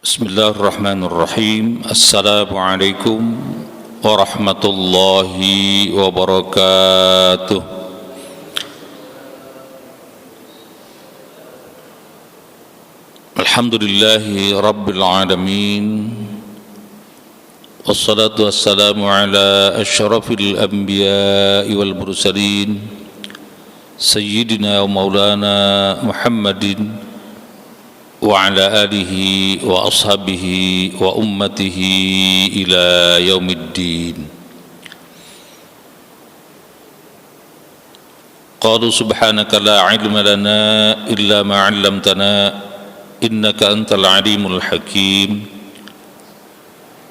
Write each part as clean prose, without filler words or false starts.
Bismillahirrahmanirrahim. Assalamualaikum warahmatullahi wabarakatuh. Alhamdulillahi rabbil alamin. Wassalatu wassalamu ala asyrafil anbiya'i wal mursalin Sayyidina wa maulana Muhammadin wa ala alihi wa ashabihi wa ummatihi ila yaumiddin. Qalu subhanaka la ilma lana illa ma 'allamtana innaka antal alimul hakim.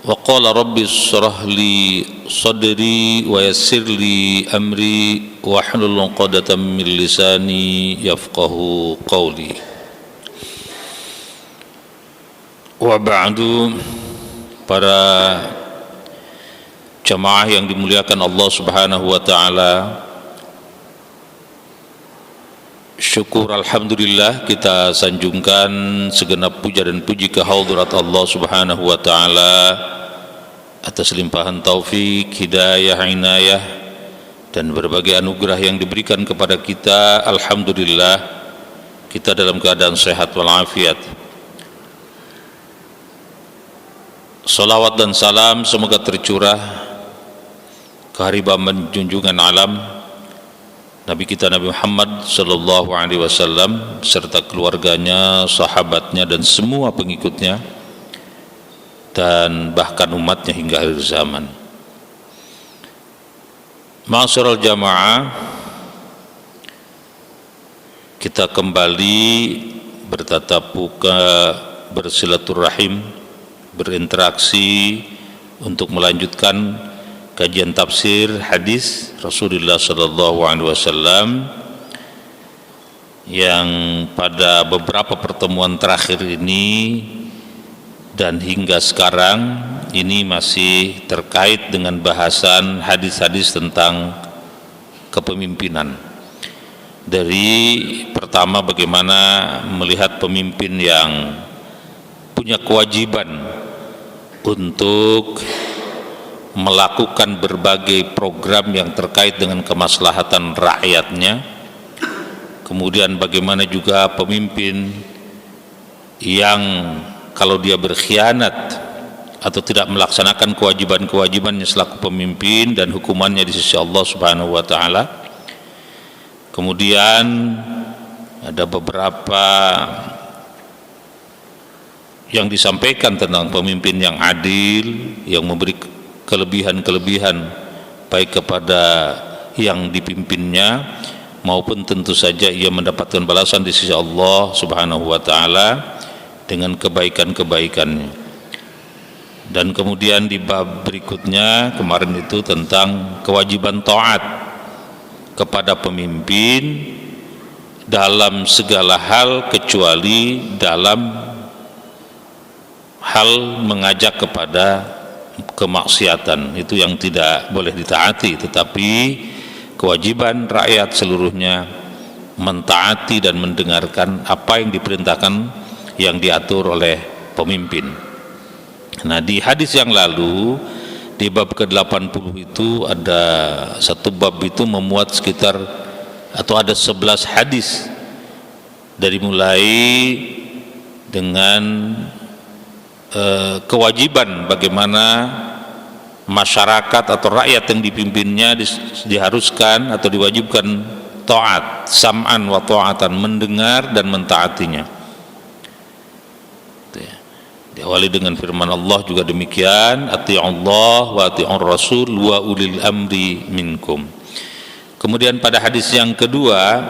Wa qala rabbi ishrah li sadri wa yassir li amri wa hlul 'uqdatam min lisani yafqahu qawli. Wa ba'du, para jamaah yang dimuliakan Allah Subhanahu wa taala, syukur alhamdulillah kita sanjungkan segenap puja dan puji ke hadirat Allah Subhanahu wa taala atas limpahan taufik, hidayah, inayah dan berbagai anugerah yang diberikan kepada kita. Alhamdulillah kita dalam keadaan sehat walafiat. Salawat dan salam semoga tercurah ke haribaman junjungan alam Nabi kita Nabi Muhammad sallallahu alaihi wasallam serta keluarganya, sahabatnya dan semua pengikutnya dan bahkan umatnya hingga akhir zaman. Ma'asyiral jamaah, kita kembali bertatap muka, bersilaturahim, berinteraksi untuk melanjutkan kajian tafsir hadis Rasulullah sallallahu alaihi wasallam yang pada beberapa pertemuan terakhir ini dan hingga sekarang ini masih terkait dengan bahasan hadis-hadis tentang kepemimpinan. Dari pertama bagaimana melihat pemimpin yang punya kewajiban untuk melakukan berbagai program yang terkait dengan kemaslahatan rakyatnya. Kemudian bagaimana juga pemimpin yang kalau dia berkhianat atau tidak melaksanakan kewajiban-kewajibannya selaku pemimpin dan hukumannya di sisi Allah Subhanahu wa taala. Kemudian ada beberapa yang disampaikan tentang pemimpin yang adil, yang memberi kelebihan-kelebihan baik kepada yang dipimpinnya maupun tentu saja ia mendapatkan balasan di sisi Allah Subhanahu wa taala dengan kebaikan-kebaikannya. Dan kemudian di bab berikutnya kemarin itu tentang kewajiban taat kepada pemimpin dalam segala hal kecuali dalam hal mengajak kepada kemaksiatan, itu yang tidak boleh ditaati, tetapi kewajiban rakyat seluruhnya mentaati dan mendengarkan apa yang diperintahkan yang diatur oleh pemimpin. Nah, di hadis yang lalu di bab ke-80 itu ada satu bab itu memuat sekitar atau ada 11 hadis dari mulai dengan kewajiban bagaimana masyarakat atau rakyat yang dipimpinnya diharuskan atau diwajibkan taat, sam'an wa ta'atan, mendengar dan mentaatinya. Diawali dengan firman Allah juga demikian, ati'ullah wa ati'ur rasul wa ulil amri minkum. Kemudian pada hadis yang kedua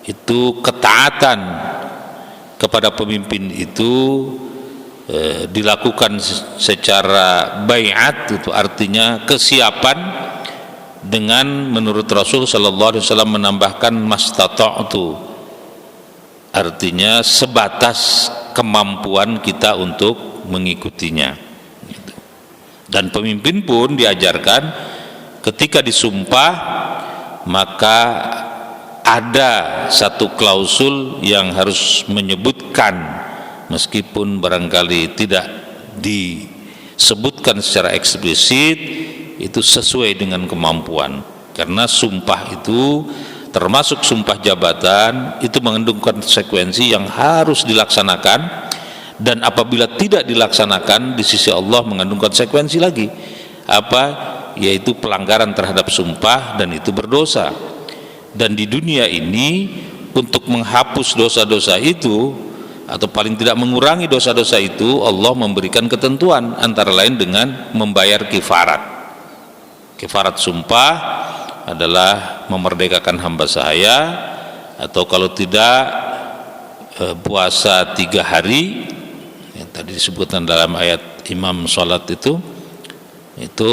itu ketaatan kepada pemimpin itu dilakukan secara bai'at, itu artinya kesiapan dengan menurut Rasul sallallahu alaihi wasallam menambahkan mastata'tu, artinya sebatas kemampuan kita untuk mengikutinya. Dan pemimpin pun diajarkan ketika disumpah maka ada satu klausul yang harus menyebutkan meskipun barangkali tidak disebutkan secara eksplisit, itu sesuai dengan kemampuan. Karena sumpah itu termasuk sumpah jabatan, itu mengandung konsekuensi yang harus dilaksanakan, dan apabila tidak dilaksanakan di sisi Allah mengandung konsekuensi lagi, yaitu pelanggaran terhadap sumpah, dan itu berdosa. Dan di dunia ini untuk menghapus dosa-dosa itu, atau paling tidak mengurangi dosa-dosa itu, Allah memberikan ketentuan, antara lain dengan membayar kifarat. Kifarat sumpah adalah memerdekakan hamba sahaya, atau kalau tidak puasa 3 hari yang tadi disebutkan dalam ayat imam salat itu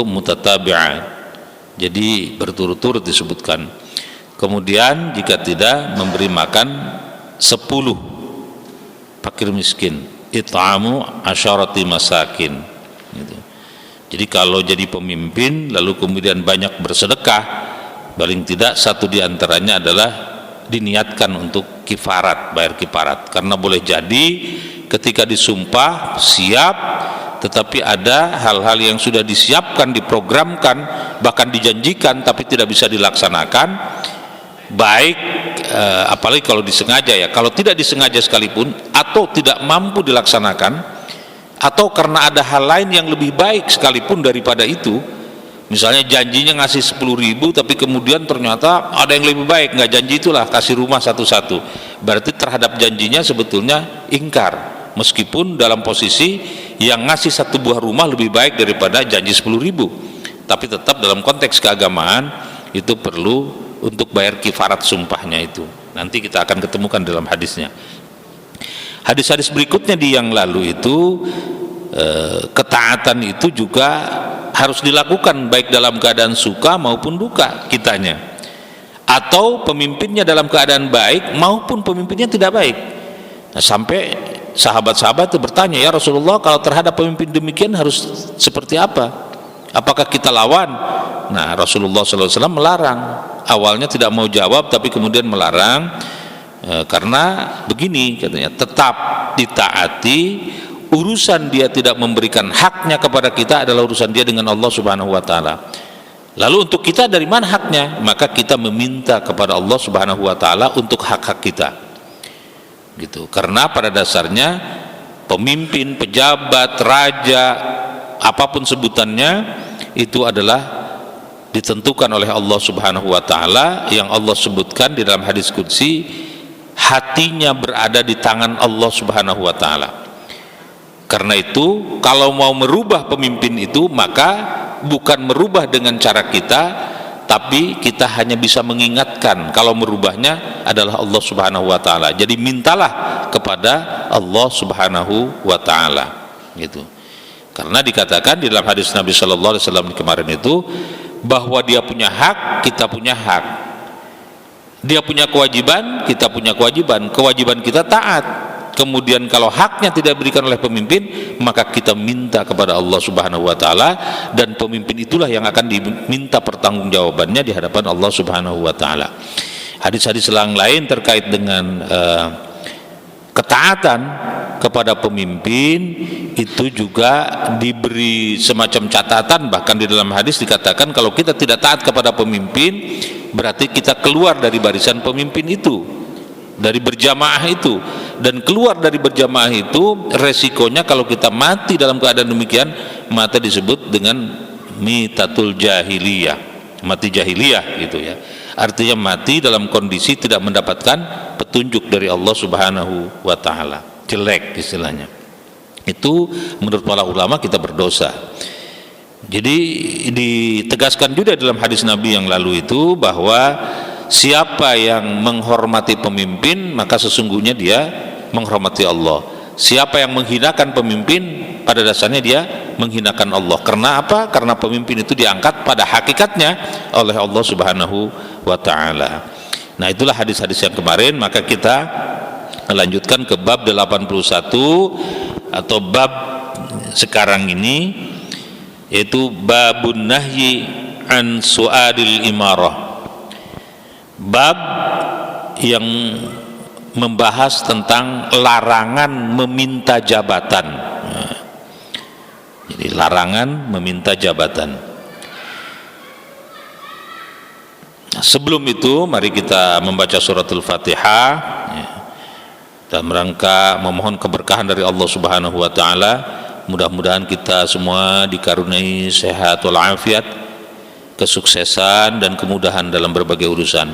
mutatabi'an, jadi berturut-turut disebutkan. Kemudian jika tidak, memberi makan 10 fakir miskin, it'amu asyarati masakin gitu. Jadi kalau jadi pemimpin lalu kemudian banyak bersedekah, paling tidak satu di antaranya adalah diniatkan untuk kifarat, bayar kifarat. Karena boleh jadi ketika disumpah siap, tetapi ada hal-hal yang sudah disiapkan, diprogramkan, bahkan dijanjikan tapi tidak bisa dilaksanakan, baik apalagi kalau disengaja ya. Kalau tidak disengaja sekalipun atau tidak mampu dilaksanakan, atau karena ada hal lain yang lebih baik sekalipun daripada itu, misalnya janjinya ngasih 10.000 tapi kemudian ternyata ada yang lebih baik, nggak janji itulah, kasih rumah satu-satu, berarti terhadap janjinya sebetulnya ingkar, meskipun dalam posisi yang ngasih 1 buah rumah lebih baik daripada janji 10.000, tapi tetap dalam konteks keagamaan itu perlu untuk bayar kifarat sumpahnya itu. Nanti kita akan ketemukan dalam hadisnya. Hadis-hadis berikutnya di yang lalu itu, ketaatan itu juga harus dilakukan baik dalam keadaan suka maupun duka kitanya, atau pemimpinnya dalam keadaan baik maupun pemimpinnya tidak baik. Nah, sampai sahabat-sahabat itu bertanya, ya Rasulullah, kalau terhadap pemimpin demikian harus seperti apa? Apakah kita lawan? Nah, Rasulullah SAW melarang. Awalnya tidak mau jawab, tapi kemudian melarang, karena begini katanya, tetap ditaati. Urusan dia tidak memberikan haknya kepada kita adalah urusan dia dengan Allah Subhanahu wa taala. Lalu untuk kita dari mana haknya? Maka kita meminta kepada Allah Subhanahu wa taala untuk hak-hak kita. Gitu. Karena pada dasarnya pemimpin, pejabat, raja, apapun sebutannya, itu adalah ditentukan oleh Allah Subhanahu wa taala, yang Allah sebutkan di dalam hadis qudsi, hatinya berada di tangan Allah Subhanahu wa taala. Karena itu kalau mau merubah pemimpin itu, maka bukan merubah dengan cara kita, tapi kita hanya bisa mengingatkan. Kalau merubahnya adalah Allah Subhanahu wa taala. Jadi mintalah kepada Allah Subhanahu wa taala gitu. Karena dikatakan di dalam hadis Nabi sallallahu alaihi wasallam kemarin itu, bahwa dia punya hak, kita punya hak. Dia punya kewajiban, kita punya kewajiban. Kewajiban kita taat. Kemudian kalau haknya tidak diberikan oleh pemimpin, maka kita minta kepada Allah Subhanahu wa taala, dan pemimpin itulah yang akan diminta pertanggungjawabannya di hadapan Allah Subhanahu wa taala. Hadis-hadis lain terkait dengan ketaatan kepada pemimpin itu juga diberi semacam catatan. Bahkan di dalam hadis dikatakan kalau kita tidak taat kepada pemimpin, berarti kita keluar dari barisan pemimpin itu, dari berjamaah itu. Dan keluar dari berjamaah itu resikonya kalau kita mati dalam keadaan demikian, mati disebut dengan mitatul jahiliyah, mati jahiliyah gitu ya. Artinya mati dalam kondisi tidak mendapatkan petunjuk dari Allah Subhanahu wa taala, jelek istilahnya. Itu menurut para ulama kita berdosa. Jadi ditegaskan juga dalam hadis Nabi yang lalu itu, bahwa siapa yang menghormati pemimpin, maka sesungguhnya dia menghormati Allah. Siapa yang menghinakan pemimpin, pada dasarnya dia menghinakan Allah. Karena apa? Karena pemimpin itu diangkat pada hakikatnya oleh Allah Subhanahu wa taala. Nah, itulah hadis-hadis yang kemarin. Maka kita lanjutkan ke bab 81 atau bab sekarang ini, yaitu babun nahyi an su'adil imarah. Bab yang membahas tentang larangan meminta jabatan. Jadi larangan meminta jabatan. Sebelum itu mari kita membaca suratul Fatihah dalam rangka memohon keberkahan dari Allah Subhanahu wa taala. Mudah-mudahan kita semua dikaruniai sehat walafiat, kesuksesan dan kemudahan dalam berbagai urusan.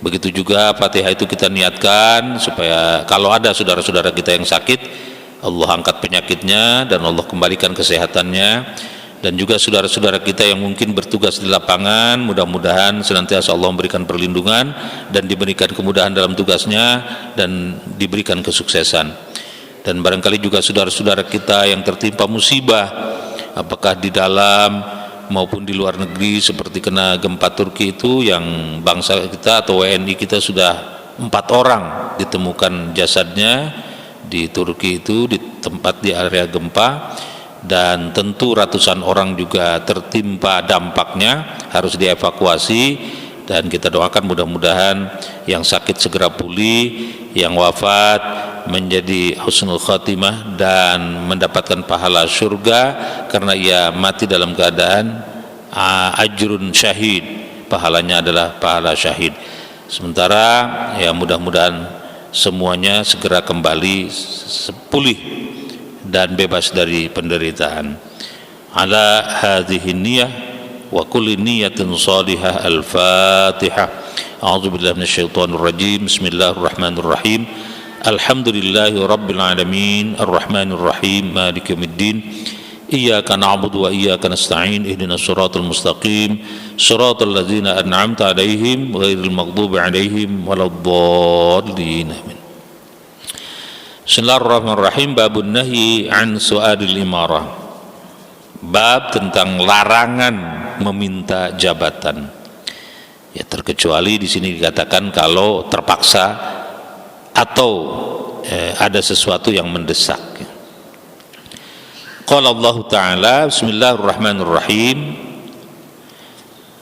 Begitu juga Fatihah itu kita niatkan supaya kalau ada saudara-saudara kita yang sakit, Allah angkat penyakitnya dan Allah kembalikan kesehatannya. Dan juga saudara-saudara kita yang mungkin bertugas di lapangan, mudah-mudahan senantiasa Allah memberikan perlindungan dan diberikan kemudahan dalam tugasnya dan diberikan kesuksesan. Dan barangkali juga saudara-saudara kita yang tertimpa musibah, apakah di dalam maupun di luar negeri, seperti kena gempa Turki itu, yang bangsa kita atau WNI kita sudah 4 orang ditemukan jasadnya di Turki itu, di tempat di area gempa. Dan tentu ratusan orang juga tertimpa dampaknya, harus dievakuasi. Dan kita doakan mudah-mudahan yang sakit segera pulih, yang wafat menjadi husnul khatimah dan mendapatkan pahala surga karena ia mati dalam keadaan ajrun syahid, pahalanya adalah pahala syahid. Sementara ya mudah-mudahan semuanya segera kembali pulih dan bebas dari penderitaan. Ala hadhihi niyyah wa kulli niyatin salihah. Al-Fatihah. A'udzubillahi minasyaitonir rajim. Bismillahirrahmanirrahim. Alhamdulillahi rabbil alamin, arrahmanir rahim, maliki yaumiddin. Iyyaka na'budu wa iyyaka nasta'in. Ihdinas siratal mustaqim, siratal ladzina an'amta 'alaihim ghairil maghdubi 'alaihim waladdallin. Amin. Bismillahirrahmanirrahim. Babun nahyi an su'alil imarah. Bab tentang larangan meminta jabatan. Ya, terkecuali di sini dikatakan kalau terpaksa atau ada sesuatu yang mendesak. Qala Allah Ta'ala, bismillahirrahmanirrahim,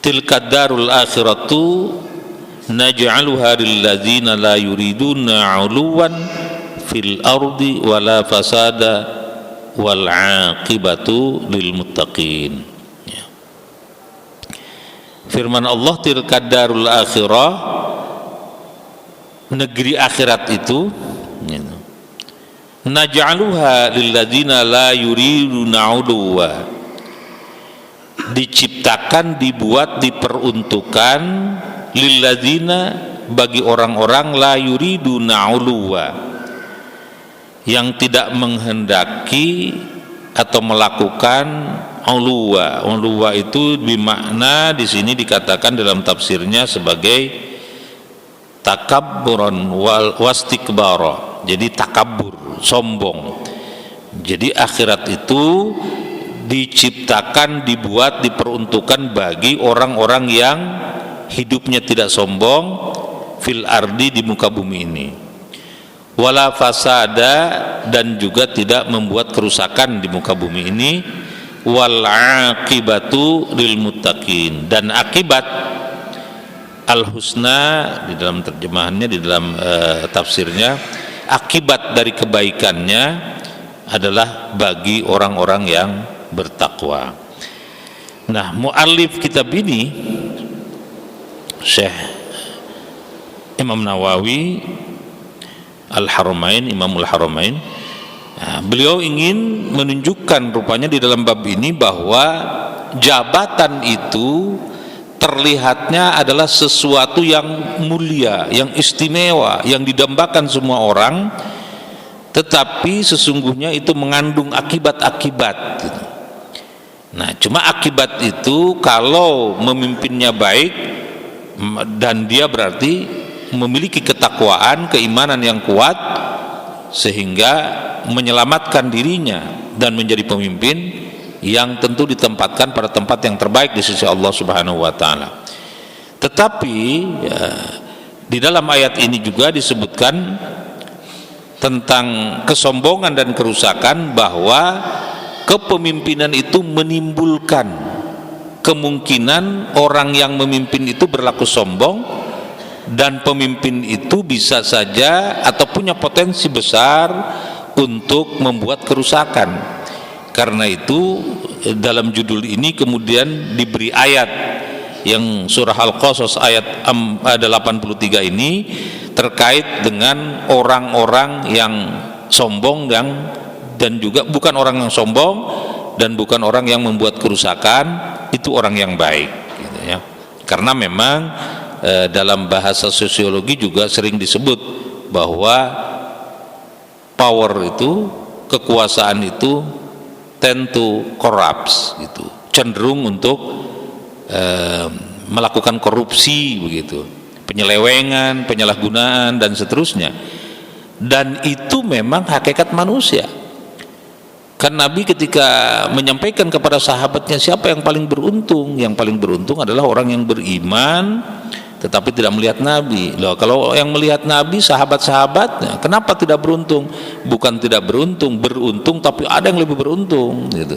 tilka darul akhiratu naj'aluha lil ladzina la yuriduna 'uluwan fil ardi wala fasada wal 'aqibatu lil muttaqin. Ya. Firman Allah, tilka darul akhirah, negeri akhirat itu, gitu. Naj'aluha lilladzina la yuriduna 'uluwa, diciptakan, dibuat, diperuntukkan lilladzina, bagi orang-orang la yuriduna 'uluwa, yang tidak menghendaki atau melakukan 'uluwa. 'Uluwa itu bermakna di sini dikatakan dalam tafsirnya sebagai takabburan wastikbara, jadi takabur, sombong. Jadi akhirat itu diciptakan, dibuat, diperuntukkan bagi orang-orang yang hidupnya tidak sombong fil ardi, di muka bumi ini, wala fasada, dan juga tidak membuat kerusakan di muka bumi ini, wal aqibatu lil muttaqin, dan akibat al-husna di dalam terjemahannya, di dalam tafsirnya, akibat dari kebaikannya adalah bagi orang-orang yang bertakwa. Nah, muallif kitab ini Syekh Imam Nawawi Al-Haramain, Imamul Haramain, beliau ingin menunjukkan rupanya di dalam bab ini bahwa jabatan itu terlihatnya adalah sesuatu yang mulia, yang istimewa, yang didambakan semua orang, tetapi sesungguhnya itu mengandung akibat-akibat gitu. Nah, cuma akibat itu kalau memimpinnya baik dan dia berarti memiliki ketakwaan, keimanan yang kuat, sehingga menyelamatkan dirinya dan menjadi pemimpin yang tentu ditempatkan pada tempat yang terbaik di sisi Allah Subhanahu wa taala. Tetapi ya, di dalam ayat ini juga disebutkan tentang kesombongan dan kerusakan, bahwa kepemimpinan itu menimbulkan kemungkinan orang yang memimpin itu berlaku sombong dan pemimpin itu bisa saja atau punya potensi besar untuk membuat kerusakan. Karena itu dalam judul ini kemudian diberi ayat yang surah Al-Qasas ayat 83 ini terkait dengan orang-orang yang sombong dan juga bukan orang yang sombong dan bukan orang yang membuat kerusakan, itu orang yang baik gitu ya. Karena memang dalam bahasa sosiologi juga sering disebut bahwa power itu, kekuasaan itu tend to corrupts gitu, cenderung untuk melakukan korupsi begitu, penyelewengan, penyalahgunaan dan seterusnya. Dan itu memang hakikat manusia. Kan Nabi ketika menyampaikan kepada sahabatnya siapa yang paling beruntung, yang paling beruntung adalah orang yang beriman tetapi tidak melihat Nabi. Loh, kalau yang melihat Nabi sahabat-sahabatnya, kenapa tidak beruntung? Bukan tidak beruntung, beruntung tapi ada yang lebih beruntung gitu.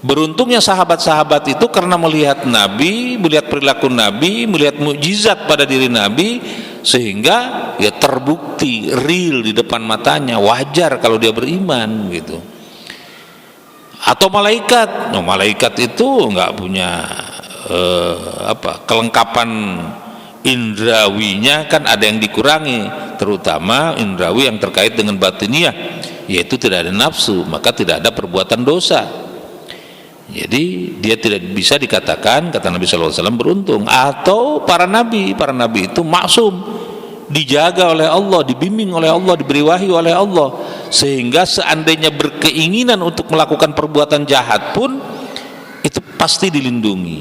Beruntungnya sahabat-sahabat itu karena melihat Nabi, melihat perilaku Nabi, melihat mukjizat pada diri Nabi, sehingga ya terbukti real di depan matanya, wajar kalau dia beriman gitu. Atau malaikat, nah, malaikat itu nggak punya kelengkapan indrawinya, kan ada yang dikurangi, terutama indrawi yang terkait dengan batiniah, yaitu tidak ada nafsu, maka tidak ada perbuatan dosa. Jadi dia tidak bisa dikatakan, kata Nabi SAW, beruntung. Atau para nabi itu maksum, dijaga oleh Allah, dibimbing oleh Allah, diberi wahyu oleh Allah, sehingga seandainya berkeinginan untuk melakukan perbuatan jahat pun itu pasti dilindungi.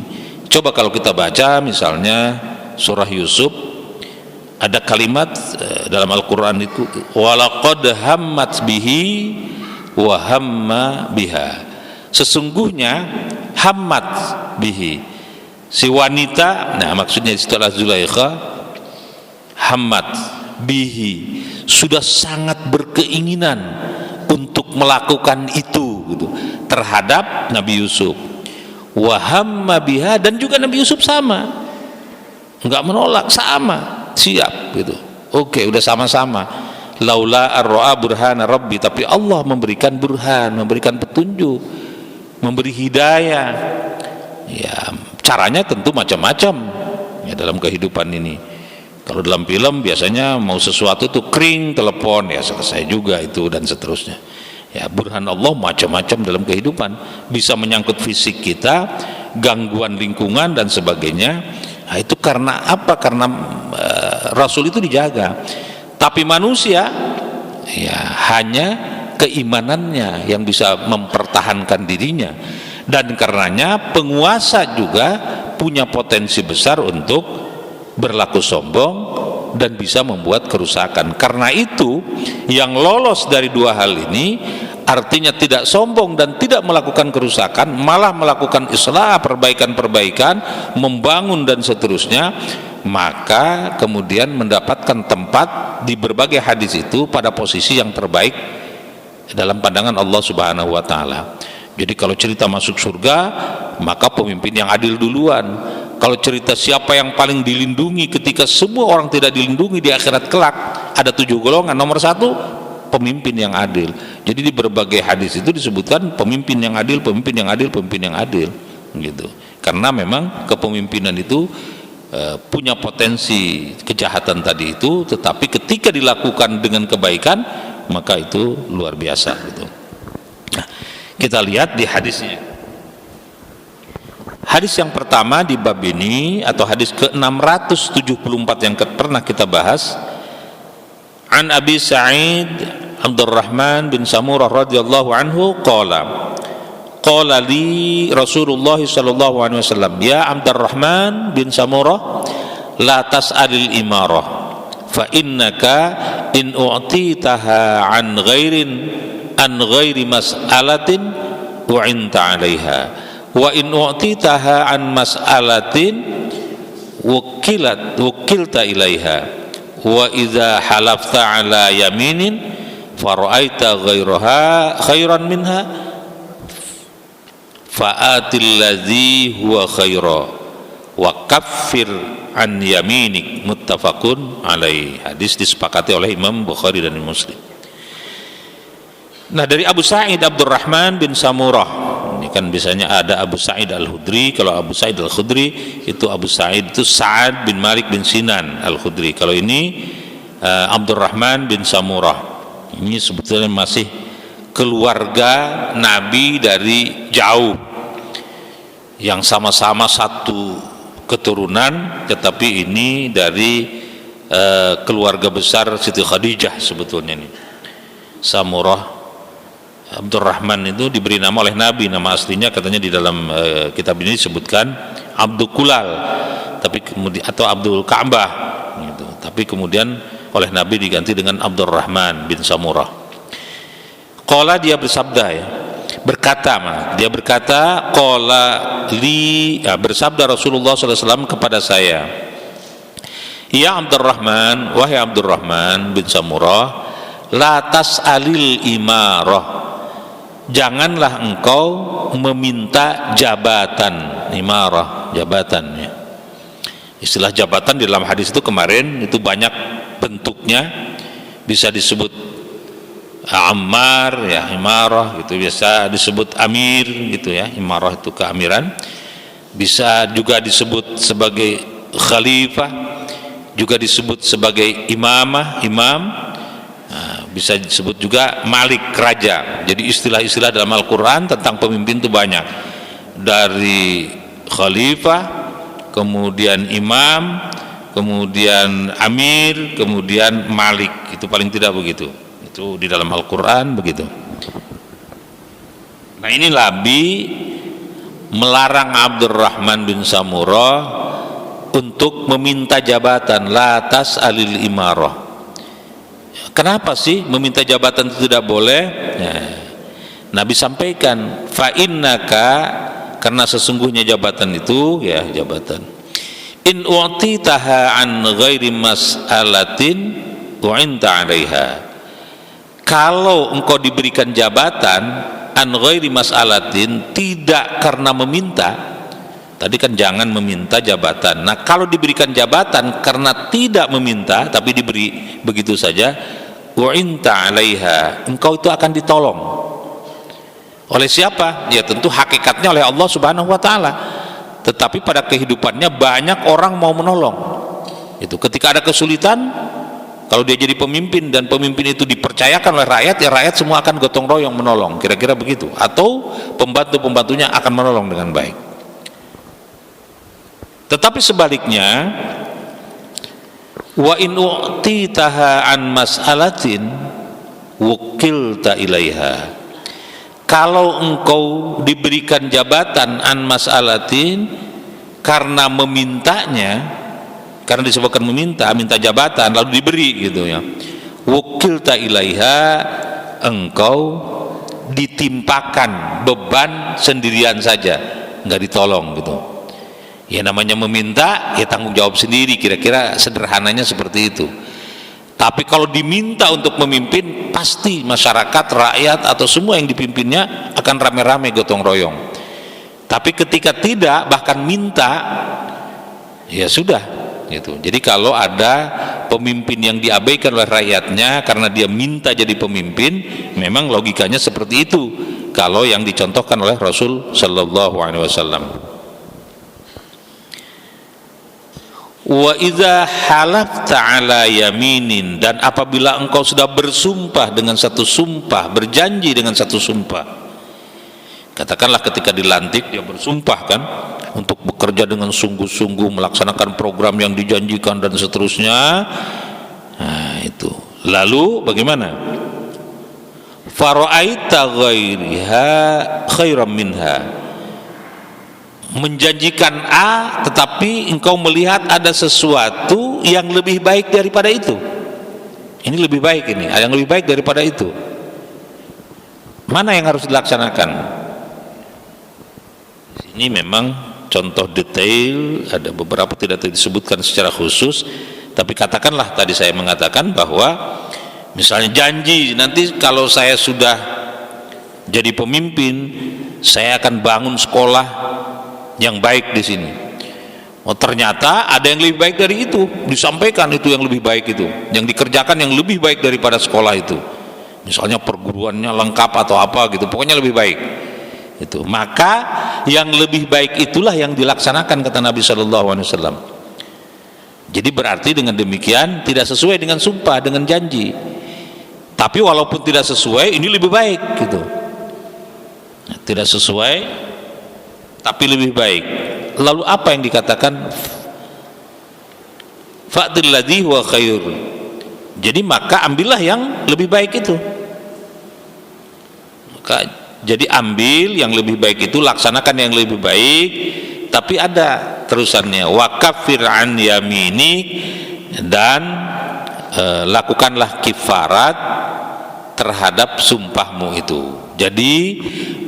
Coba kalau kita baca misalnya surah Yusuf, ada kalimat dalam Al-Quran itu, walaqad hammat bihi wa hamma biha. Sesungguhnya hammat bihi, si wanita, nah maksudnya setelah Zulaikha, hammat bihi, sudah sangat berkeinginan untuk melakukan itu gitu, terhadap Nabi Yusuf. Wa hamma biha, dan juga Nabi Yusuf sama, enggak menolak, sama, siap gitu. Oke, udah sama-sama. Laula ar-ra'a burhana rabbi, tapi Allah memberikan burhan, memberikan petunjuk, memberi hidayah. Ya, caranya tentu macam-macam ya dalam kehidupan ini. Kalau dalam film biasanya mau sesuatu tuh kering, telepon, ya selesai juga itu, dan seterusnya. Ya, burhan Allah macam-macam dalam kehidupan, bisa menyangkut fisik kita, gangguan lingkungan dan sebagainya. Nah, itu karena apa? Karena Rasul itu dijaga. Tapi manusia ya hanya keimanannya yang bisa mempertahankan dirinya, dan karenanya penguasa juga punya potensi besar untuk berlaku sombong dan bisa membuat kerusakan. Karena itu yang lolos dari dua hal ini, artinya tidak sombong dan tidak melakukan kerusakan, malah melakukan islah, perbaikan-perbaikan, membangun dan seterusnya, maka kemudian mendapatkan tempat di berbagai hadis itu pada posisi yang terbaik dalam pandangan Allah Subhanahu wa taala. Jadi kalau cerita masuk surga, maka pemimpin yang adil duluan. Kalau cerita siapa yang paling dilindungi ketika semua orang tidak dilindungi di akhirat kelak, ada 7 golongan. Nomor 1, pemimpin yang adil. Jadi di berbagai hadis itu disebutkan pemimpin yang adil, pemimpin yang adil, pemimpin yang adil gitu. Karena memang kepemimpinan itu punya potensi kejahatan tadi itu, tetapi ketika dilakukan dengan kebaikan, maka itu luar biasa gitu. Nah, kita lihat di hadisnya. Hadis yang pertama di bab ini, atau hadis ke-674 yang pernah kita bahas, an Abi Sa'id Abdurrahman bin Samurah radhiyallahu anhu qala li Rasulullah sallallahu alaihi wasallam, ya Abdurrahman bin Samurah, la tas'alil imarah fa innaka in u'titaha an ghairi mas'alatin u'inta 'alaiha wa in u'titaha an mas'alatin wukilta ilaiha wa idza halafta ala yaminin fara'aita ghairaha khairan minha fa'atil ladzi huwa khaira wa kaffir an yaminik, muttafaqun alaih. Hadis disepakati oleh Imam Bukhari dan Muslim. Nah, dari Abu Sa'id Abdurrahman bin Samurah, ini kan biasanya ada Abu Sa'id Al-Khudri. Kalau Abu Sa'id Al-Khudri itu Abu Sa'id itu Sa'ad bin Malik bin Sinan Al-Khudri. Kalau ini Abdurrahman bin Samurah, ini sebetulnya masih keluarga Nabi dari jauh, yang sama-sama satu keturunan, tetapi ini dari keluarga besar Siti Khadijah sebetulnya. Ini Samurah Abdurrahman itu diberi nama oleh Nabi. Nama aslinya katanya di dalam kitab ini disebutkan Abdul Kulal, tapi kemudian atau Abdul Ka'bah gitu. Tapi kemudian oleh Nabi diganti dengan Abdurrahman bin Samurah. Qala, dia bersabda, ya, dia berkata qala li, ya, bersabda Rasulullah SAW kepada saya, ya Abdurrahman, wahai Abdurrahman bin Samurah, la tas'alil imarah, janganlah engkau meminta jabatan. Imarah, jabatannya. Istilah jabatan di dalam hadis itu kemarin itu banyak bentuknya, bisa disebut ammar, ya, imarah gitu, biasa disebut amir gitu, ya, imarah itu keamiran. Bisa juga disebut sebagai khalifah, juga disebut sebagai imamah, imam. Bisa disebut juga malik, raja. Jadi istilah-istilah dalam Al-Quran tentang pemimpin itu banyak, dari khalifah, kemudian imam, kemudian amir, kemudian malik. Itu paling tidak begitu, itu di dalam Al-Quran begitu. Nah, ini Nabi melarang Abdurrahman bin Samurah untuk meminta jabatan. La tas'alil imarah. Kenapa sih meminta jabatan itu tidak boleh? Ya, Nabi sampaikan, fa innaka, karena sesungguhnya jabatan itu, ya, jabatan, in u'titaha an ghairi mas'alatin u'inta 'alaiha. Kalau engkau diberikan jabatan an ghairi mas'alatin, tidak karena meminta. Tadi kan jangan meminta jabatan. Nah, kalau diberikan jabatan karena tidak meminta tapi diberi begitu saja, wa'inta 'alaiha, engkau itu akan ditolong. Oleh siapa? Ya tentu hakikatnya oleh Allah Subhanahu wa taala. Tetapi pada kehidupannya banyak orang mau menolong. Itu ketika ada kesulitan, kalau dia jadi pemimpin dan pemimpin itu dipercayakan oleh rakyat, ya rakyat semua akan gotong royong menolong, kira-kira begitu. Atau pembantu-pembantunya akan menolong dengan baik. Tetapi sebaliknya, wa in u'titaha an mas'alatin wukilta ilaiha. Kalau engkau diberikan jabatan an mas'alatin karena memintanya, karena disebutkan meminta, minta jabatan lalu diberi gitu, ya, wukilta ilaiha, engkau ditimpakan beban sendirian saja, nggak ditolong gitu. Ya namanya meminta, ya tanggung jawab sendiri, kira-kira sederhananya seperti itu. Tapi kalau diminta untuk memimpin, pasti masyarakat, rakyat atau semua yang dipimpinnya akan rame-rame gotong royong. Tapi ketika tidak, bahkan minta, ya sudah gitu. Jadi kalau ada pemimpin yang diabaikan oleh rakyatnya karena dia minta jadi pemimpin, memang logikanya seperti itu kalau yang dicontohkan oleh Rasul sallallahu alaihi wasallam. Wa idza halafta ala yaminin, dan apabila engkau sudah bersumpah dengan satu sumpah, berjanji dengan satu sumpah, katakanlah ketika dilantik dia bersumpah kan untuk bekerja dengan sungguh-sungguh, melaksanakan program yang dijanjikan dan seterusnya. Nah itu, lalu bagaimana? Fara'aita ghairiha khairam minha, menjanjikan A tetapi engkau melihat ada sesuatu yang lebih baik daripada itu. Ini lebih baik, ini ada yang lebih baik daripada itu. Mana yang harus dilaksanakan? Ini memang contoh detail, ada beberapa tidak disebutkan secara khusus, tapi katakanlah tadi saya mengatakan bahwa misalnya janji nanti kalau saya sudah jadi pemimpin, saya akan bangun sekolah yang baik di sini, Oh, ternyata ada yang lebih baik dari itu, disampaikan itu yang lebih baik itu, yang dikerjakan yang lebih baik daripada sekolah itu. Misalnya perguruannya lengkap atau apa gitu, pokoknya lebih baik. Itu. Maka yang lebih baik itulah yang dilaksanakan, kata Nabi SAW. Jadi berarti dengan demikian tidak sesuai dengan sumpah, dengan janji. Tapi walaupun tidak sesuai, ini lebih baik gitu. Tidak sesuai tapi lebih baik. Lalu apa yang dikatakan fa'dil ladzi huwa khair? Jadi maka ambillah yang lebih baik itu. Maka jadi ambil yang lebih baik itu, laksanakan yang lebih baik. Tapi ada terusannya, wa kaffir an yaminik, dan lakukanlah kifarat terhadap sumpahmu itu. Jadi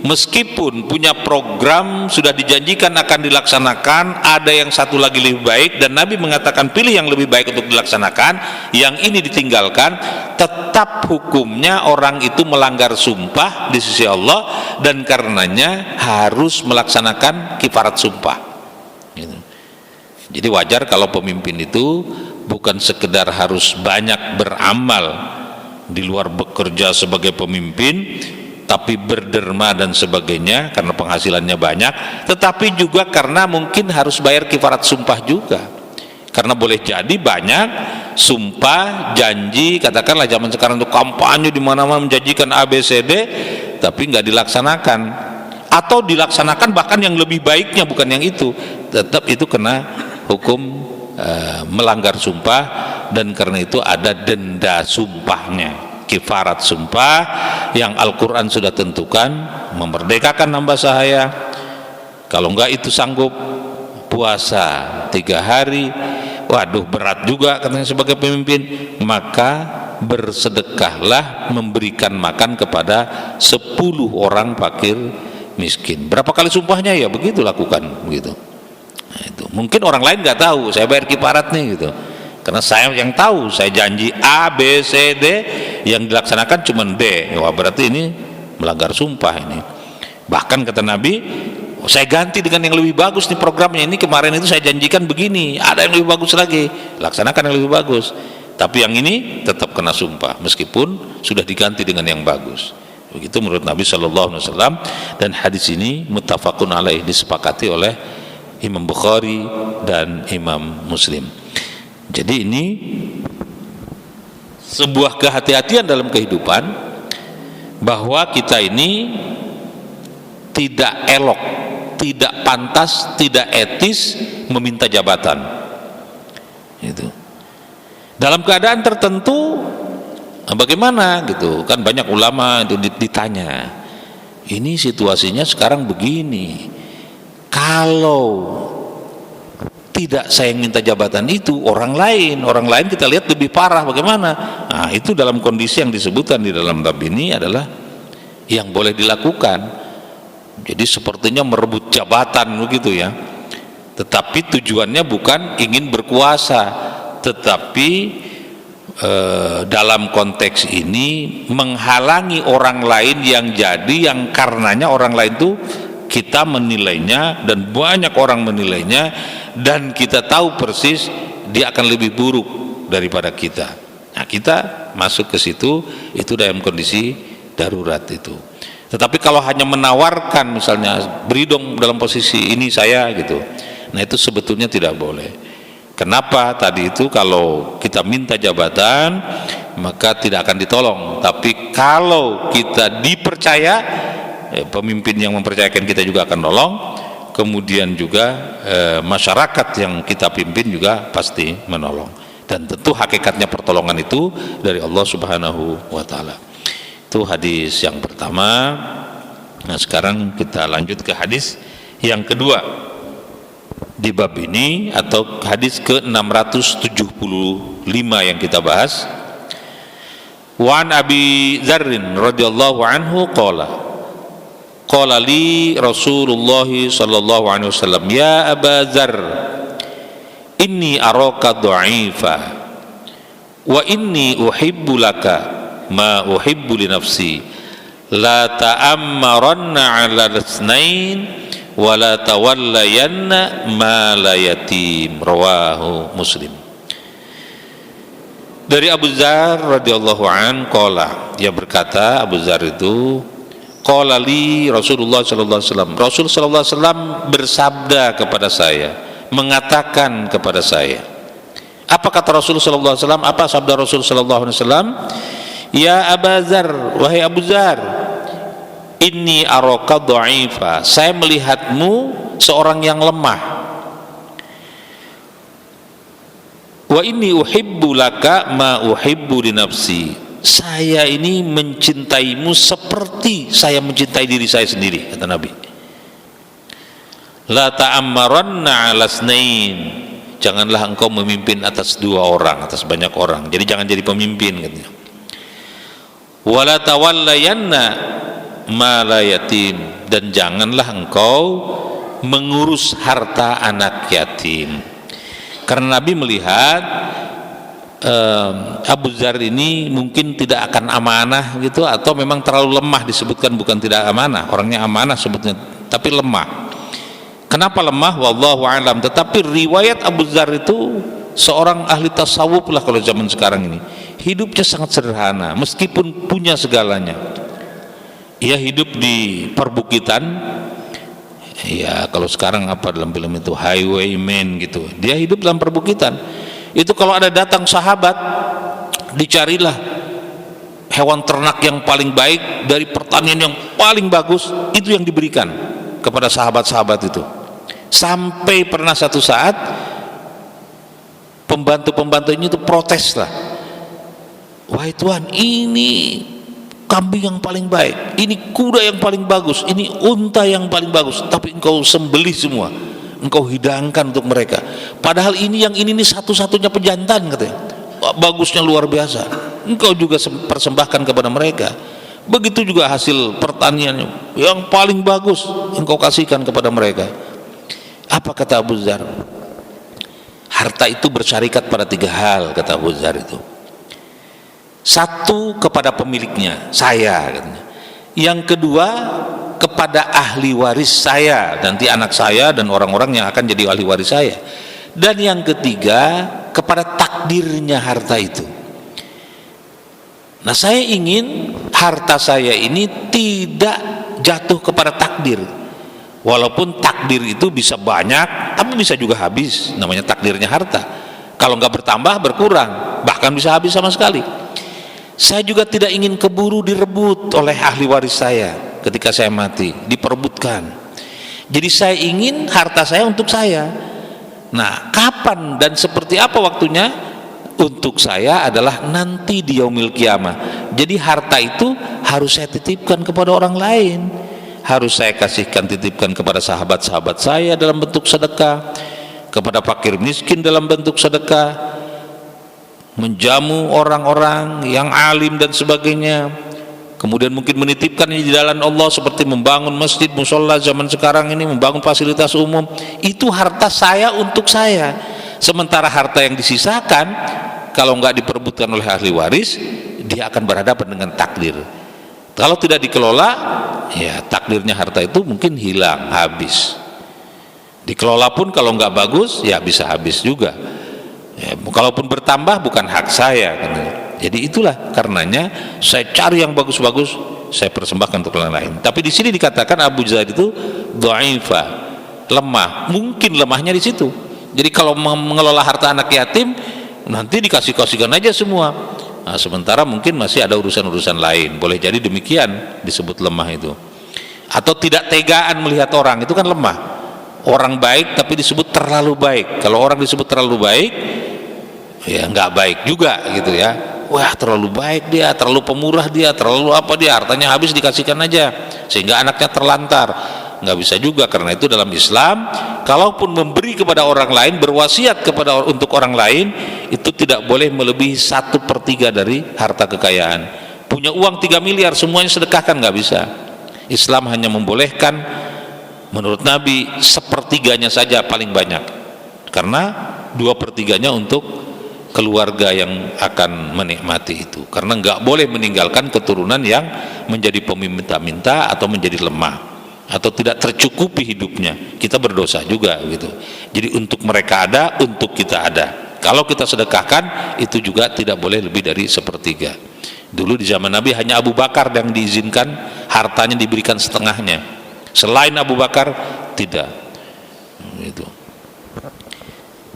meskipun punya program sudah dijanjikan akan dilaksanakan, ada yang satu lagi lebih baik dan Nabi mengatakan pilih yang lebih baik untuk dilaksanakan, yang ini ditinggalkan, tetap hukumnya orang itu melanggar sumpah di sisi Allah dan karenanya harus melaksanakan kifarat sumpah gitu. Jadi wajar kalau pemimpin itu bukan sekedar harus banyak beramal di luar bekerja sebagai pemimpin, tapi berderma dan sebagainya karena penghasilannya banyak, tetapi juga karena mungkin harus bayar kifarat sumpah juga. Karena boleh jadi banyak sumpah, janji, katakanlah zaman sekarang itu kampanye di mana-mana menjanjikan ABCD, tapi nggak dilaksanakan, atau dilaksanakan bahkan yang lebih baiknya bukan yang itu, tetap itu kena hukum melanggar sumpah, dan karena itu ada denda sumpahnya, kifarat sumpah yang Al-Quran sudah tentukan, memerdekakan hamba sahaya, kalau enggak itu sanggup puasa 3 hari, waduh berat juga katanya sebagai pemimpin, maka bersedekahlah memberikan makan kepada 10 orang fakir miskin. Berapa kali sumpahnya? Ya begitu lakukan begitu. Nah, itu mungkin orang lain nggak tahu saya bayar kifarat nih gitu, karena saya yang tahu, saya janji A, B, C, D, yang dilaksanakan cuma D. Wah, berarti ini melanggar sumpah ini. Bahkan kata Nabi, oh, saya ganti dengan yang lebih bagus nih programnya, ini kemarin itu saya janjikan begini, ada yang lebih bagus lagi, laksanakan yang lebih bagus. Tapi yang ini tetap kena sumpah meskipun sudah diganti dengan yang bagus. Begitu menurut Nabi SAW, dan hadis ini muttafaqun alaih, disepakati oleh Imam Bukhari dan Imam Muslim. Jadi ini sebuah kehati-hatian dalam kehidupan, bahwa kita ini tidak elok, tidak pantas, tidak etis meminta jabatan. Itu. Dalam keadaan tertentu bagaimana gitu kan, banyak ulama itu ditanya, ini situasinya sekarang begini, kalau tidak saya minta jabatan itu, orang lain kita lihat lebih parah, bagaimana? Nah, itu dalam kondisi yang disebutkan di dalam bab ini adalah yang boleh dilakukan. Jadi sepertinya merebut jabatan begitu ya, tetapi tujuannya bukan ingin berkuasa, tetapi dalam konteks ini menghalangi orang lain yang jadi, yang karenanya orang lain itu kita menilainya dan banyak orang menilainya, dan kita tahu persis dia akan lebih buruk daripada kita. Nah, kita masuk ke situ, itu dalam kondisi darurat itu. Tetapi kalau hanya menawarkan, misalnya beri dong dalam posisi ini saya gitu, nah itu sebetulnya tidak boleh. Kenapa? Tadi itu kalau kita minta jabatan maka tidak akan ditolong, tapi kalau kita dipercaya, pemimpin yang mempercayakan kita juga akan nolong, kemudian juga masyarakat yang kita pimpin juga pasti menolong, dan tentu hakikatnya pertolongan itu dari Allah Subhanahu wa Ta'ala. Itu hadis yang pertama. Nah, sekarang kita lanjut ke hadis yang kedua di bab ini, atau hadis ke-675 yang kita bahas. Wa an Abi Dzarrin radhiyallahu anhu qala li Rasulullah sallallahu alaihi wasallam, ya Aba Dzar, inni araka dha'ifa wa inni uhibbu laka ma uhibbu li nafsi, la ta'ammaranna 'ala al-itsnain wala tawallayanna mala yatim, rawahu Muslim. Dari Abu Dzar radhiyallahu an qala, dia berkata, Abu Dzar itu, qala li Rasulullah sallallahu alaihi wasallam, Rasul sallallahu alaihi wasallam bersabda kepada saya, mengatakan kepada saya. Apa kata Rasul sallallahu alaihi wasallam? Apa sabda Rasul sallallahu alaihi wasallam? Ya Abu Dzar, wahai Abu Dzar, inni araka dha'ifa, saya melihatmu seorang yang lemah. Wa inni uhibbu laka ma uhibbu li nafsi, saya ini mencintaimu seperti saya mencintai diri saya sendiri, kata Nabi. La ta'ammaranna 'ala tsnain, janganlah engkau memimpin atas dua orang, atas banyak orang, jadi jangan jadi pemimpin, katanya. Wala tawallayanna mala yatim, dan janganlah engkau mengurus harta anak yatim. Karena Nabi melihat Abu Dzar ini mungkin tidak akan amanah gitu, atau memang terlalu lemah, disebutkan bukan tidak amanah, orangnya amanah sebutnya, tapi lemah. Kenapa lemah? Wallahu a'lam. Tetapi riwayat Abu Dzar itu seorang ahli tasawuf lah kalau zaman sekarang ini. Hidupnya sangat sederhana meskipun punya segalanya. Ia hidup di perbukitan. Ya kalau sekarang apa dalam film itu, highwayman gitu, dia hidup dalam perbukitan. Itu kalau ada datang sahabat, dicarilah hewan ternak yang paling baik dari pertanian yang paling bagus, itu yang diberikan kepada sahabat-sahabat itu. Sampai pernah satu saat pembantu-pembantunya itu protes lah, wahai Tuhan, ini kambing yang paling baik, ini kuda yang paling bagus, ini unta yang paling bagus, tapi engkau sembelih semua, engkau hidangkan untuk mereka. Padahal ini yang ini satu-satunya pejantan, katanya. Bagusnya luar biasa, engkau juga persembahkan kepada mereka. Begitu juga hasil pertaniannya yang paling bagus, engkau kasihkan kepada mereka. Apa kata Abu Dzar? Harta itu bersyarikat pada tiga hal, kata Abu Dzar itu. Satu, kepada pemiliknya, saya, katanya. Yang kedua, kepada ahli waris saya, nanti anak saya dan orang-orang yang akan jadi ahli waris saya. Dan yang ketiga, kepada takdirnya harta itu. Nah, saya ingin harta saya ini tidak jatuh kepada takdir. Walaupun takdir itu bisa banyak, tapi bisa juga habis, namanya takdirnya harta. Kalau nggak bertambah, berkurang, bahkan bisa habis sama sekali. Saya juga tidak ingin keburu direbut oleh ahli waris saya ketika saya mati, diperebutkan. Jadi saya ingin harta saya untuk saya. Nah, kapan dan seperti apa waktunya? Untuk saya adalah nanti di yaumil kiamah. Jadi harta itu harus saya titipkan kepada orang lain, harus saya kasihkan, titipkan kepada sahabat-sahabat saya dalam bentuk sedekah, kepada fakir miskin dalam bentuk sedekah, menjamu orang-orang yang alim dan sebagainya, kemudian mungkin menitipkannya di jalan Allah seperti membangun masjid, musola zaman sekarang ini, membangun fasilitas umum. Itu harta saya untuk saya. Sementara harta yang disisakan, kalau nggak diperebutkan oleh ahli waris, dia akan berhadapan dengan takdir. Kalau tidak dikelola, ya takdirnya harta itu mungkin hilang, habis. Dikelola pun kalau nggak bagus, ya bisa habis juga. Ya, kalaupun bertambah bukan hak saya, katanya. Jadi itulah karenanya saya cari yang bagus-bagus, saya persembahkan untuk orang lain. Tapi di sini dikatakan Abu Dzar itu dha'ifa, lemah. Mungkin lemahnya di situ. Jadi kalau mengelola harta anak yatim, nanti dikasih-kasihkan aja semua. Nah, sementara mungkin masih ada urusan-urusan lain. Boleh jadi demikian disebut lemah itu. Atau tidak tegaan melihat orang, itu kan lemah. Orang baik tapi disebut terlalu baik. Kalau orang disebut terlalu baik, ya nggak baik juga gitu ya. Wah, terlalu baik dia, terlalu pemurah dia, terlalu apa dia, hartanya habis dikasihkan aja sehingga anaknya terlantar. Nggak bisa juga, karena itu dalam Islam kalaupun memberi kepada orang lain, berwasiat untuk orang lain, itu tidak boleh melebihi 1/3 dari harta kekayaan. Punya uang 3 miliar semuanya sedekahkan, nggak bisa. Islam hanya membolehkan menurut Nabi 1/3 saja paling banyak, karena 2/3 untuk keluarga yang akan menikmati itu, karena nggak boleh meninggalkan keturunan yang menjadi peminta-minta atau menjadi lemah. atau tidak tercukupi hidupnya, kita berdosa juga gitu. Jadi untuk mereka ada, untuk kita ada. Kalau kita sedekahkan itu juga tidak boleh lebih dari sepertiga. Dulu di zaman Nabi hanya Abu Bakar yang diizinkan hartanya diberikan setengahnya, selain Abu Bakar tidak gitu.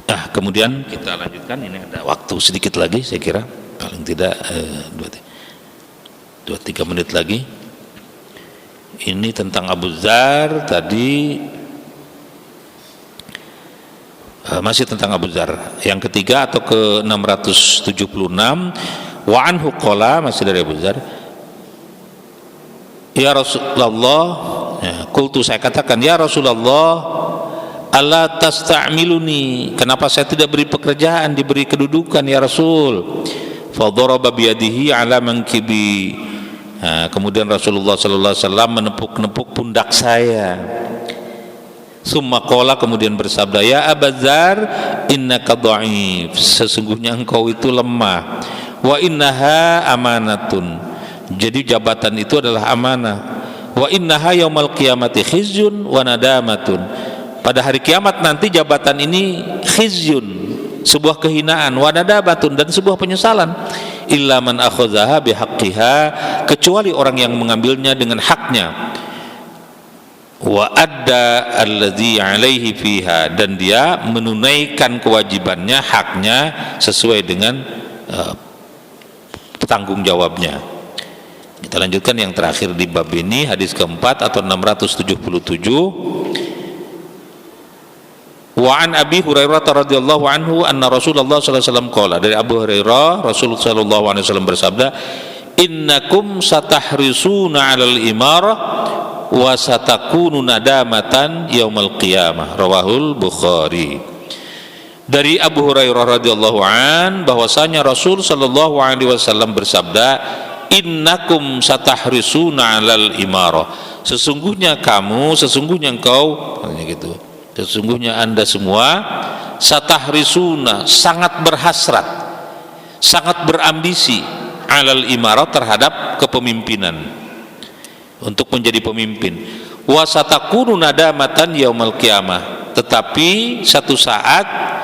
Nah, kemudian kita lanjutkan. Ini ada waktu sedikit lagi, saya kira paling tidak 2-3 menit lagi. Ini tentang Abu Dzar tadi, masih tentang Abu Dzar yang ketiga atau ke 676. Wa anhu qala, masih dari Abu Dzar, ya Rasulullah, ya, qultu, saya katakan, ya Rasulullah, alla tasta'miluni, kenapa saya tidak beri pekerjaan, diberi kedudukan ya Rasul. Fa daraba biyadihi ala mankibi. Nah, kemudian Rasulullah sallallahu alaihi wasallam menepuk-nepuk pundak saya. Summa qala, kemudian bersabda, ya Abu Dzar, innaka dha'if, sesungguhnya engkau itu lemah. Wa innaha amanatun, jadi jabatan itu adalah amanah. Wa innaha yaumal qiyamati khizyun wa nadamatun, pada hari kiamat nanti jabatan ini khizyun, sebuah kehinaan, wa nadamatun, dan sebuah penyesalan. Illa man akhadhaha bihaqqiha, kecuali orang yang mengambilnya dengan haknya. Wa adda alladzi alaihi fiha, dan dia menunaikan kewajibannya, haknya sesuai dengan tanggung jawabnya. Kita lanjutkan yang terakhir di bab ini, hadis keempat atau 677. Wa an Abi Hurairah radhiyallahu anhu anna Rasulullah sallallahu alaihi wasallam qala, dari Abu Hurairah Rasulullah sallallahu alaihi wasallam bersabda, innakum satahrisuna 'alal imarah wa satakunu nadamatan yaumal qiyamah, rawahul Bukhari. Dari Abu Hurairah radhiyallahu an, bahwasanya Rasul sallallahu alaihi wasallam bersabda, innakum satahrisuna 'alal imarah, sesungguhnya kamu, sesungguhnya engkau, gitu, sesungguhnya anda semua, satahrisuna, sangat berhasrat, sangat berambisi, 'alal imarah, terhadap kepemimpinan, untuk menjadi pemimpin. Wa satakunu nadamatan yaumal qiyamah, tetapi satu saat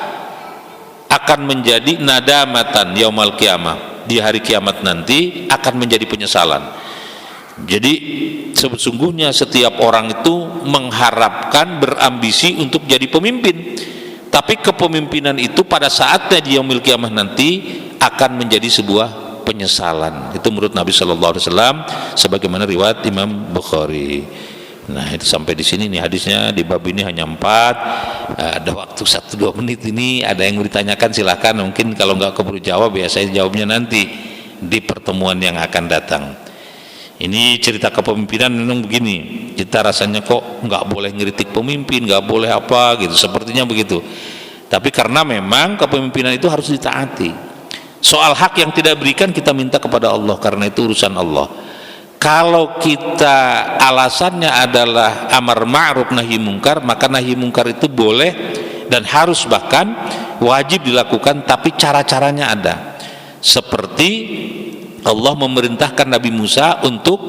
akan menjadi nadamatan yaumal qiyamah, di hari kiamat nanti akan menjadi penyesalan. Jadi sesungguhnya setiap orang itu mengharapkan, berambisi untuk jadi pemimpin, tapi kepemimpinan itu pada saatnya di yaumil qiyamah nanti akan menjadi sebuah penyesalan. Itu menurut Nabi Shallallahu Alaihi Wasallam, sebagaimana riwayat Imam Bukhari. Nah, itu sampai di sini nih hadisnya. Di bab ini hanya 4. Ada waktu 1-2 menit ini. Ada yang ditanyakan, silahkan. Mungkin kalau nggak keburu jawab, biasanya jawabnya nanti di pertemuan yang akan datang. Ini cerita kepemimpinan memang begini. Kita rasanya kok nggak boleh ngeritik pemimpin, nggak boleh apa gitu. Sepertinya begitu. Tapi karena memang kepemimpinan itu harus ditaati. Soal hak yang tidak berikan, kita minta kepada Allah, karena itu urusan Allah. Kalau kita alasannya adalah amar ma'ruf nahi mungkar, maka nahi mungkar itu boleh dan harus, bahkan wajib dilakukan, tapi cara-caranya ada. Seperti Allah memerintahkan Nabi Musa untuk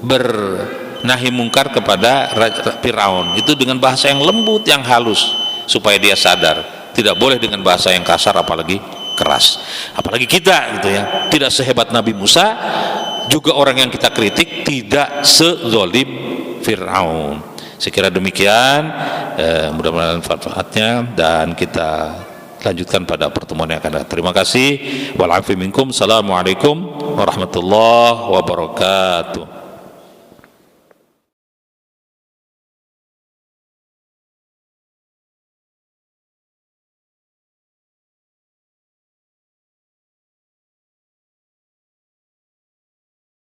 bernahi mungkar kepada Fir'aun, itu dengan bahasa yang lembut, yang halus, supaya dia sadar. Tidak boleh dengan bahasa yang kasar, apalagi keras. Apalagi kita gitu ya, tidak sehebat Nabi Musa. Juga orang yang kita kritik tidak sezolim Fir'aun. Saya kira demikian, mudah-mudahan manfaatnya, dan kita lanjutkan pada pertemuan yang akan datang. Terima kasih. Wal afi minkum. Assalamualaikum warahmatullahi wabarakatuh.